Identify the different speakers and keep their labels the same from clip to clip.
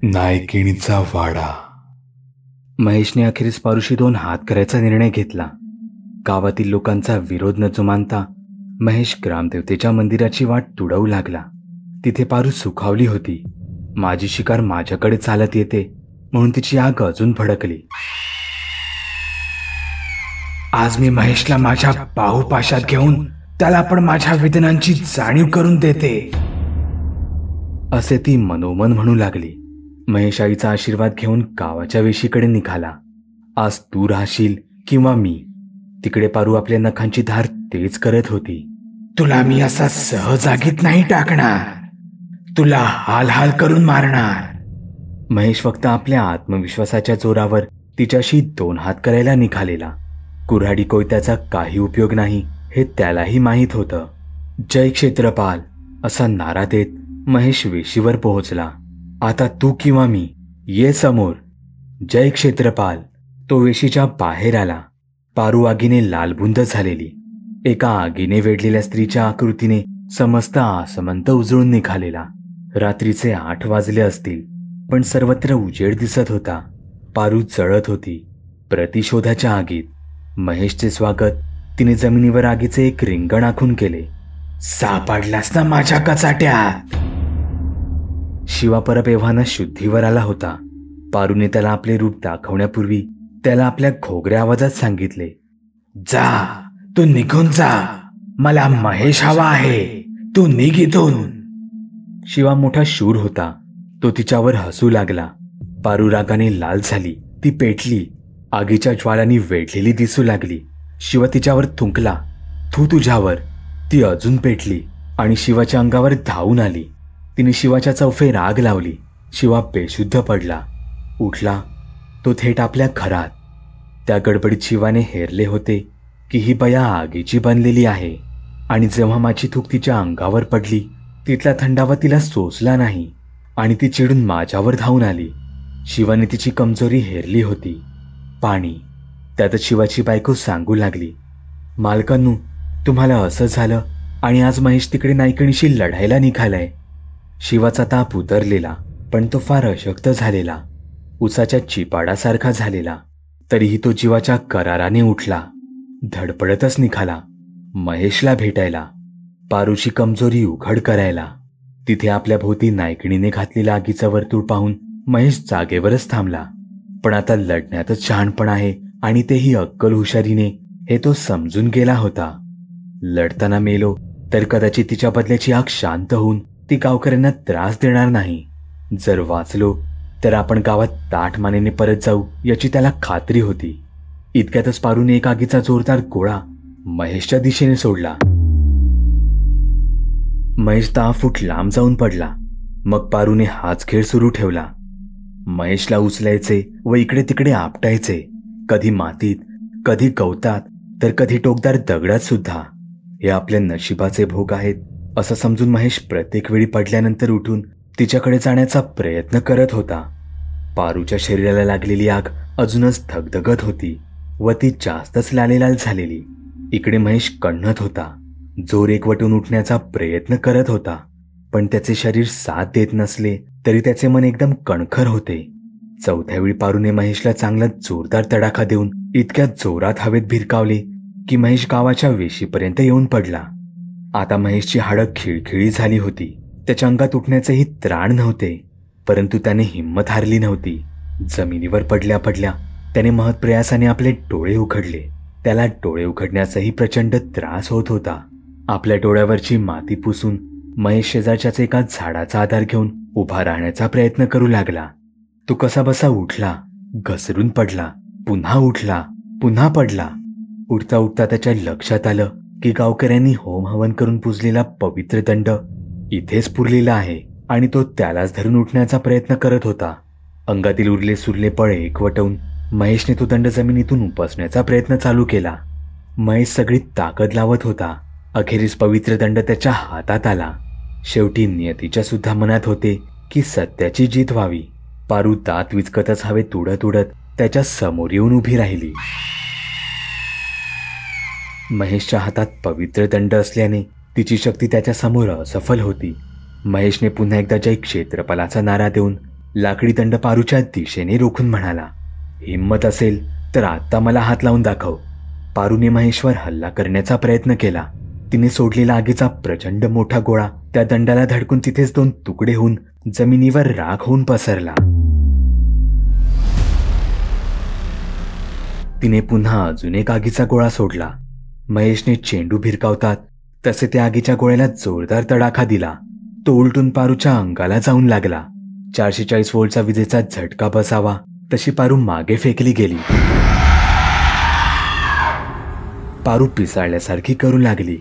Speaker 1: नायकिणीचा वाडा. महेशने अखेरीस पारूशी 2 हात करायचा निर्णय घेतला. गावातील लोकांचा विरोध न जुमानता महेश ग्रामदेवतेच्या मंदिराची वाट तुडवू लागला. तिथे पारू सुखावली होती. माझी शिकार माझ्याकडे चालत येते म्हणून तिची आग अजून भडकली. आज मी महेशला माझ्या बाहुपाशात घेऊन त्याला पण माझ्या वेदनांची जाणीव करून देते, असे ती मनोमन म्हणू लागली. महेश आईचा आशीर्वाद घेऊन गावाच्या वेशीकडे निघाला. आज तू राहशील किंवा मी. तिकडे पारू आपल्या नखांची धार तेज करत होती. तुला मी असा सहजागीत नाही टाकणार, तुला हाल हाल करून मारणार. महेश फक्त आपल्या आत्मविश्वासाच्या जोरावर तिच्याशी 2 हात करायला निघालेला. कुऱ्हाडी कोयत्याचा काही उपयोग नाही हे त्यालाही माहीत होतं. जय क्षेत्रपाल असा नारा देत महेश वेशीवर पोहोचला. आता तू किंवा मी, ये समोर. जय क्षेत्रपाल. तो वेशीच्या बाहेर आला. पारू आगीने लालबुंद झालेली, एका आगीने वेढलेल्या स्त्रीच्या आकृतीने समस्त आसमंत उजळून निघालेला. रात्रीचे 8 वाजले असतील, पण सर्वत्र उजेड दिसत होता. पारू जळत होती प्रतिशोधाच्या आगीत. महेशचे स्वागत तिने जमिनीवर आगीचे एक रिंगण आखून केले. सापडलास ना माझ्या कचाट्यात. शिवा परब एव्हाना शुद्धीवर आला होता. पारूने त्याला आपले रूप दाखवण्यापूर्वी त्याला आपल्या घोगऱ्या आवाजात सांगितले, जा, तू निघून जा. मला महेश हवा आहे, तू निघ इथून. शिवा मोठा शूर होता. तो तिच्यावर हसू लागला. पारू रागाने लाल झाली. ती पेटली. आगीच्या ज्वालांनी वेढलेली दिसू लागली. शिवा तिच्यावर थुंकला. तू तुझ्यावर. ती अजून पेटली आणि शिवाच्या अंगावर धावून आली. तिने शिवाच्या चौफे राग लावली. शिवा बेशुद्ध पडला. उठला. तो थेट आपल्या घरात. त्या गडबडीत शिवाने हेरले होते की ही बया आगीची बनलेली आहे, आणि जेव्हा माझी थूक तिच्या अंगावर पडली तिथला थंडावा तिला सोसला नाही आणि ती चिडून माझ्यावर धावून आली. शिवाने तिची कमजोरी हेरली होती. पाणी. त्यातच शिवाची बायको सांगू लागली, मालकांनू, तुम्हाला असं झालं आणि आज महेश तिकडे नायकिणीशी लढायला निघालाय. शिवाचा ताप उतरलेला, पण तो फार अशक्त झालेला, उसाच्या चिपाडासारखा झालेला. तरीही तो जीवाच्या कराराने उठला. धडपडतच निघाला महेशला भेटायला, पारूची कमजोरी उघड करायला. तिथे आपल्या भोवती नायकिणीने घातलेला आगीचं वर्तुळ पाहून महेश जागेवरच थांबला. पण आता लढण्यातच शहाणपण आहे, आणि तेही अक्कल हुशारीने, हे तो समजून गेला होता. लढताना मेलो तर कदाचित तिच्या बदल्याची आग शांत होऊन ती गावकऱ्यांना त्रास देणार नाही. जर वाचलो तर आपण गावात ताठ मानेने परत जाऊ याची त्याला खात्री होती. इतक्यातच पारूने एक आगीचा जोरदार गोळा महेशच्या दिशेने सोडला. महेश 10 फूट लांब जाऊन पडला. मग पारूने हाच खेळ सुरू ठेवला. महेशला उचलायचे व इकडे तिकडे आपटायचे, कधी मातीत, कधी गवतात, तर कधी टोकदार दगडात सुद्धा. हे आपल्या नशिबाचे भोग आहेत असं समजून महेश प्रत्येक वेळी पडल्यानंतर उठून तिच्याकडे जाण्याचा प्रयत्न करत होता. पारूच्या शरीराला लागलेली आग अजूनच धगधगत होती व ती जास्तच लालेलाल झालेली. इकडे महेश कण्हत होता. जोर एकवटून उठण्याचा प्रयत्न करत होता, पण त्याचे शरीर साथ देत नसले तरी त्याचे मन एकदम कणखर होते. चौथ्या वेळी पारूने महेशला चांगला जोरदार तडाखा देऊन इतक्या जोरात हवेत भिरकावले की महेश गावाच्या वेशीपर्यंत येऊन पडला. आता महेशची हाडं खिळखिळी झाली होती. त्याच्या अंगात उठण्याचेही त्राण नव्हते, परंतु त्याने हिंमत हारली नव्हती. जमिनीवर पडल्या पडल्या त्याने महत्प्रयासाने आपले डोळे उघडले. त्याला डोळे उघडण्याचाही प्रचंड त्रास होत होता. आपल्या डोळ्यावरची माती पुसून महेश शेजारच्याच एका झाडाचा आधार घेऊन उभा राहण्याचा प्रयत्न करू लागला. तो कसा बसा उठला, घसरून पडला, पुन्हा उठला, पुन्हा पडला. उठता उठता त्याच्या लक्षात आलं की गावकऱ्यांनी होम हवन करून पुजलेला पवित्र दंड इथेच पुरलेला आहे, आणि तो त्यालाच धरून उठण्याचा प्रयत्न करत होता. अंगातील उरले सुरले पळ एकवटवून महेशने तो दंड जमिनीतून उपसण्याचा प्रयत्न चालू केला. महेश सगळी ताकद लावत होता. अखेरीस पवित्र दंड त्याच्या हातात आला. शेवटी नियतीच्या सुद्धा मनात होते की सत्याची जीत व्हावी. पारू दात विचकतच हवेत उडत उडत त्याच्या समोर येऊन उभी राहिली. महेशच्या हातात पवित्र दंड असल्याने तिची शक्ती त्याच्या समोर असफल होती. महेशने पुन्हा एकदा जय क्षेत्रपालाचा नारा देऊन लाकडी दंड पारूच्या दिशेने रोखून म्हणाला, हिम्मत असेल तर आता मला हात लावून दाखव. पारूने महेशवर हल्ला करण्याचा प्रयत्न केला. तिने सोडलेला आगीचा प्रचंड मोठा गोळा त्या दंडाला धडकून तिथेच 2 तुकडे होऊन जमिनीवर राख होऊन पसरला. तिने पुन्हा अजून एक आगीचा गोळा सोडला. महेशने चेंडू भिरकावतात तसे त्या आगीच्या गोळ्याला जोरदार तडाखा दिला. तो उलटून पारूच्या अंगाला जाऊन लागला. 440 व्होल्टचा विजेचा झटका बसावा तशी पारू मागे फेकली गेली. पारू पिसाळल्यासारखी करू लागली.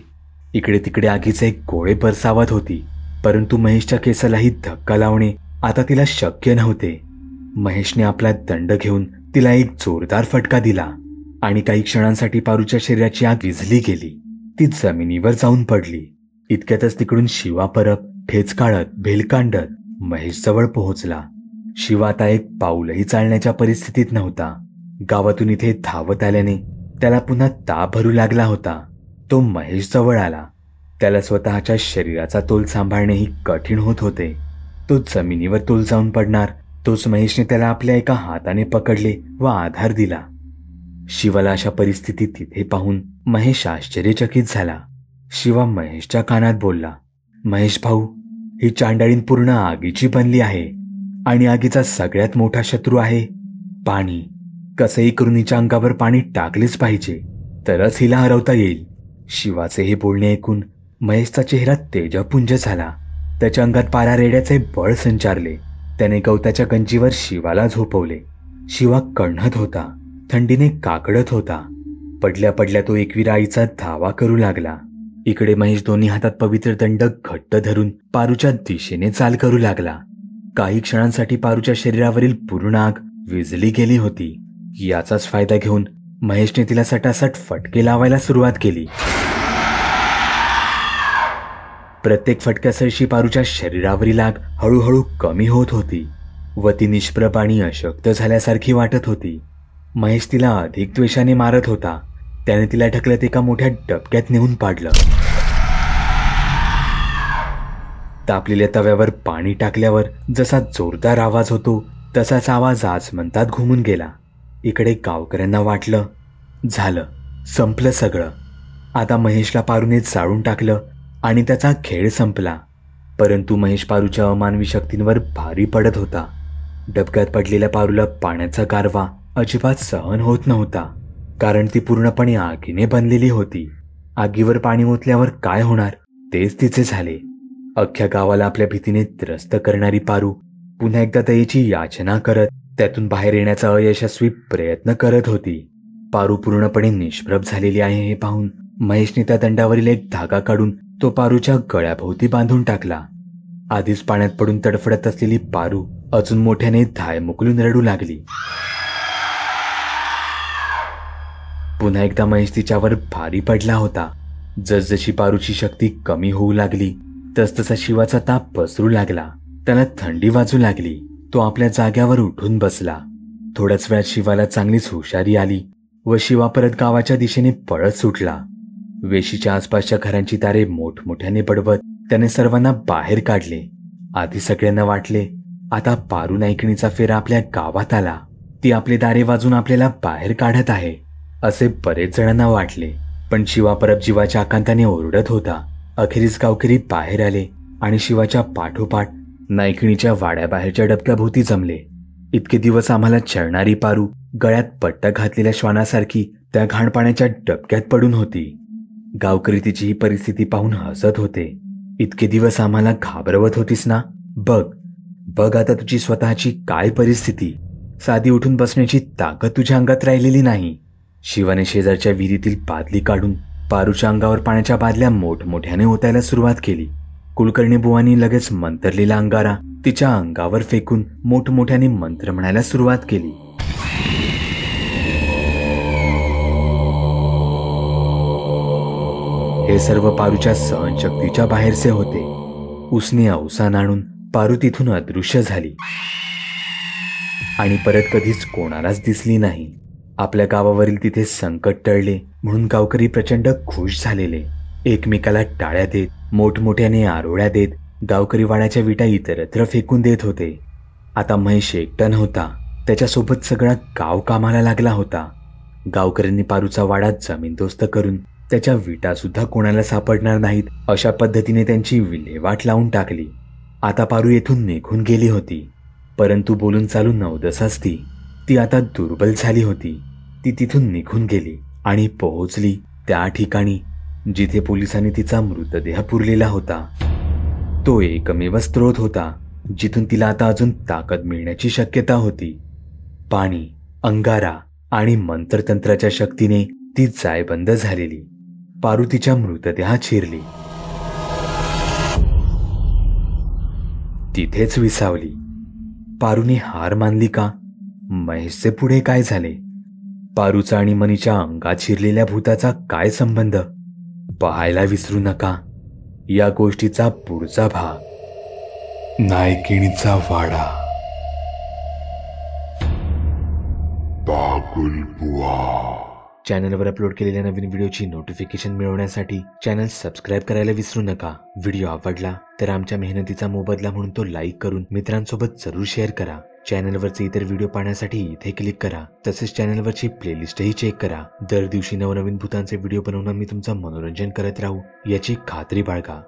Speaker 1: इकडे तिकडे आगीचे गोळे बरसावत होती, परंतु महेशच्या केसालाही धक्का लावणे आता तिला शक्य नव्हते. महेशने आपला दंड घेऊन तिला एक जोरदार फटका दिला आणि काही क्षणांसाठी पारूच्या शरीराची आग विझली गेली. ती जमिनीवर जाऊन पडली. इतक्यातच तिकडून शिवा परब ठेच काढत भेलकांडत महेश जवळ पोहोचला. शिवा आता एक पाऊलही चालण्याच्या परिस्थितीत नव्हता. गावातून इथे धावत आल्याने त्याला पुन्हा ताप भरू लागला होता. तो महेश जवळ आला. त्याला स्वतःच्या शरीराचा तोल सांभाळणेही कठीण होत होते. तो जमिनीवर तोल जाऊन पडणार तोच महेशने त्याला आपल्या एका हाताने पकडले व आधार दिला. शिवाला अशा परिस्थितीत तिथे पाहून महेश आश्चर्यचकित झाला. शिवा महेशच्या कानात बोलला, महेश भाऊ, ही चांडाळीन पूर्ण आगीची बनली आहे आणि आगीचा सगळ्यात मोठा शत्रू आहे पाणी. कसंही करून हिच्या अंगावर पाणी टाकलेच पाहिजे, तरच हिला हरवता येईल. शिवाचे हे बोलणे ऐकून महेशचा चेहरा तेजपुंज झाला. त्याच्या अंगात पारा रेड्याचे बळ संचारले. त्याने गवताच्या गंजीवर शिवाला झोपवले. शिवा कण्हत होता, थंडीने काकडत होता. पडल्या पडल्या तो एकवीर आईचा धावा करू लागला. इकडे महेश दोन्ही हातात पवित्र दंड घट्ट धरून पारूच्या दिशेने चाल करू लागला. काही क्षणांसाठी पारूच्या शरीरावरील पूर्ण आग विझली गेली होती. याचाच फायदा घेऊन महेशने तिला सटासट फटके लावायला सुरुवात केली. प्रत्येक फटक्यासरशी पारूच्या शरीरावरील आग हळूहळू कमी होत होती व ती निष्प्रभ आणि अशक्त झाल्यासारखी वाटत होती. महेश तिला अधिक द्वेषाने मारत होता. त्याने तिला ढकलत एका मोठ्या डबक्यात नेऊन पाडलं. तापलेल्या तव्यावर पाणी टाकल्यावर जसा जोरदार आवाज होतो तसाच आवाज आसमंतात घुमून गेला. इकडे गावकऱ्यांना वाटलं, झालं, संपलं सगळं. आता महेशला पारूने जाळून टाकलं आणि त्याचा खेळ संपला. परंतु महेश पारूच्या अमानवी शक्तींवर भारी पडत होता. डबक्यात पडलेल्या पारूला पाण्याचा गारवा अजिबात सहन होत नव्हता, कारण ती पूर्णपणे आगीने बनलेली होती. आगीवर पाणी ओतल्यावर काय होणार तेच तिचे झाले. अख्ख्या गावाला आपल्या भीतीने त्रस्त करणारी पारू पुन्हा एकदा दयेची याचना करत त्यातून बाहेर येण्याचा अयशस्वी प्रयत्न करत होती. पारू पूर्णपणे निष्प्रभ झालेली आहे हे पाहून महेशने त्या दंडावरील एक धागा काढून तो पारूच्या गळ्याभोवती बांधून टाकला. आधीच पाण्यात पडून तडफडत असलेली पारू अजून मोठ्याने धाय मुकलून रडू लागली. पुन्हा एकदा महेश तिच्यावर भारी पडला होता. जसजशी पारूची शक्ती कमी होऊ लागली तसतसा शिवाचा ताप पसरू लागला. त्याला थंडी वाजू लागली. तो आपल्या जाग्यावर उठून बसला. थोड्याच वेळात शिवाला चांगलीच हुशारी आली व शिवा परत गावाच्या दिशेने पळत सुटला. वेशीच्या आसपासच्या घरांची दारे मोठमोठ्याने बडवत त्याने सर्वांना बाहेर काढले. आधी सगळ्यांना वाटले, आता पारू नाईकणीचा फेरा आपल्या गावात आला. ती आपले दारे वाजून आपल्याला बाहेर काढत आहे असे बरेच जणांना वाटले. पण शिवा परब जीवाच्या आकांताने ओरडत होता. अखेरीस गावकरी बाहेर आले आणि शिवाच्या पाठोपाठ नाईकणीच्या वाड्याबाहेरच्या डबक्याभोवती जमले. इतके दिवस आम्हाला छळणारी पारू गळ्यात पट्टा घातलेल्या श्वानासारखी त्या घाणपाण्याच्या डबक्यात पडून होती. गावकरी तिची ही परिस्थिती पाहून हसत होते. इतके दिवस आम्हाला घाबरवत होतीस ना, बघ बघ आता तुझी स्वतःची काय परिस्थिती. साधी उठून बसण्याची ताकद तुझ्या अंगात राहिलेली नाही. शिवाने शेजारच्या विहिरीतील बादली काढून पारूच्या अंगावर पाण्याच्या बादल्या मोठमोठ्याने ओतायला सुरुवात केली. कुलकर्णी बुवांनी लगेच मंतरलेला अंगारा तिच्या अंगावर फेकून मोठमोठ्याने मंत्र म्हणायला सुरुवात केली. हे सर्व पारूच्या सहनशक्तीच्या बाहेरचे होते. उसने अवसान आणून पारू तिथून अदृश्य झाली आणि परत कधीच कोणालाच दिसली नाही. आपल्या गावावरील तिथे संकट टळले म्हणून गावकरी प्रचंड खुश झालेले. एकमेकाला टाळ्या देत मोठमोठ्याने आरोळ्या देत गावकरी वाड्याच्या विटा इतरत्र फेकून देत होते. आता महेश एकटा नव्हता, त्याच्यासोबत सगळा गाव कामाला लागला होता. गावकऱ्यांनी पारूचा वाडा जमीनदोस्त करून त्याच्या विटा सुद्धा कोणाला सापडणार नाहीत अशा पद्धतीने त्यांची विल्हेवाट लावून टाकली. आता पारू येथून निघून गेली होती, परंतु बोलून चालून नवदसाच ती आता दुर्बल झाली होती. ती तिथून निघून गेली आणि पोहोचली त्या ठिकाणी जिथे पोलिसांनी तिचा मृतदेह पुरलेला होता. तो एकमेव स्रोत होता जिथून तिला आता अजून ताकद मिळण्याची शक्यता होती. पाणी, अंगारा आणि मंत्रतंत्राच्या शक्तीने ती जायबंद झालेली पारू तिच्या मृतदेहात शिरली. तिथेच विसावली. पारूने हार मानली का? महेशचे पुढे काय झाले? पारूचा आणि मनीच्या अंगात शिरलेल्या भूताचा काय संबंध? पाहायला विसरू नका या गोष्टीचा पुढचा भाग. नायकिणीचा वाडा. चॅनलवर अपलोड केलेल्या नवीन व्हिडिओची नोटिफिकेशन मिळवण्यासाठी चॅनल सबस्क्राईब करायला विसरू नका. व्हिडिओ आवडला तर आमच्या मेहनतीचा मोबदला म्हणून तो लाईक करून मित्रांसोबत जरूर शेअर करा. चॅनलवरचे इतर व्हिडिओ पाहण्यासाठी इथे क्लिक करा. तसेच चॅनलवरची प्लेलिस्टही चेक करा. दर दिवशी नवनवीन भूतांचे व्हिडिओ बनवून मी तुमचं मनोरंजन करत राहू याची खात्री बाळगा.